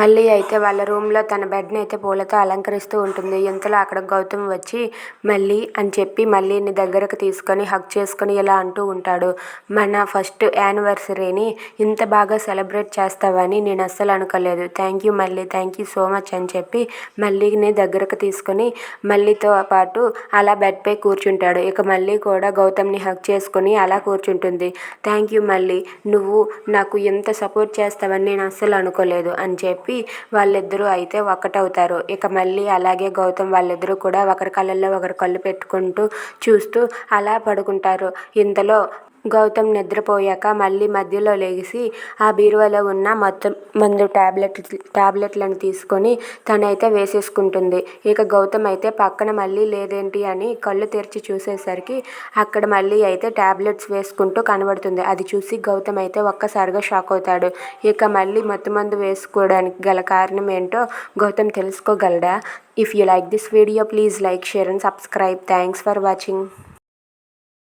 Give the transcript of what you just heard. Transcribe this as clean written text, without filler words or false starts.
మళ్ళీ అయితే వాళ్ళ రూమ్లో తన బెడ్ని అయితే పూలతో అలంకరిస్తూ ఉంటుంది. ఇంతలో అక్కడ గౌతమ్ వచ్చి మళ్ళీ అని చెప్పి మళ్ళీని దగ్గరకు తీసుకొని హగ్ చేసుకొని ఇలా అంటూ ఉంటాడు, మన ఫస్ట్ యానివర్సరీని ఇంత బాగా సెలబ్రేట్ చేస్తావని నేను అస్సలు అనుకోలేదు. థ్యాంక్ యూ మళ్ళీ, థ్యాంక్ యూ సో మచ్ అని చెప్పి మళ్ళీని దగ్గరకు తీసుకొని మళ్ళీతో పాటు అలా బెడ్పై కూర్చుంటాడు. ఇక మళ్ళీ కూడా గౌతమ్ని హగ్ చేసుకొని అలా కూర్చుంటుంది. థ్యాంక్ యూ మళ్ళీ, నువ్వు నాకు ఎంత సపోర్ట్ చేస్తావని నేను అస్సలు అనుకోలేదు అని చెప్పి వాళ్ళిద్దరూ అయితే ఒక్కటవుతారు. ఇక మళ్ళీ అలాగే గౌతమ్ వాళ్ళిద్దరూ కూడా ఒకరి కళ్ళల్లో ఒకరు కళ్ళు పెట్టుకుంటూ చూస్తూ అలా పడుకుంటారు. ఇంతలో గౌతమ్ నిద్రపోయాక మళ్ళీ మధ్యలో లెగిసి ఆ బీరువాలో ఉన్న మొత్తం మందు టాబ్లెట్లను తీసుకొని తనైతే వేసేసుకుంటుంది. ఇక గౌతమ్ అయితే పక్కన మళ్ళీ లేదేంటి అని కళ్ళు తెరిచి చూసేసరికి అక్కడ మళ్ళీ అయితే టాబ్లెట్స్ వేసుకుంటూ కనబడుతుంది. అది చూసి గౌతమ్ అయితే ఒక్కసారిగా షాక్ అవుతాడు. ఇక మళ్ళీ మత్తుమందు వేసుకోవడానికి గల కారణం ఏంటో గౌతమ్ తెలుసుకోగలడా? If you like this video please like, share and subscribe. Thanks for watching.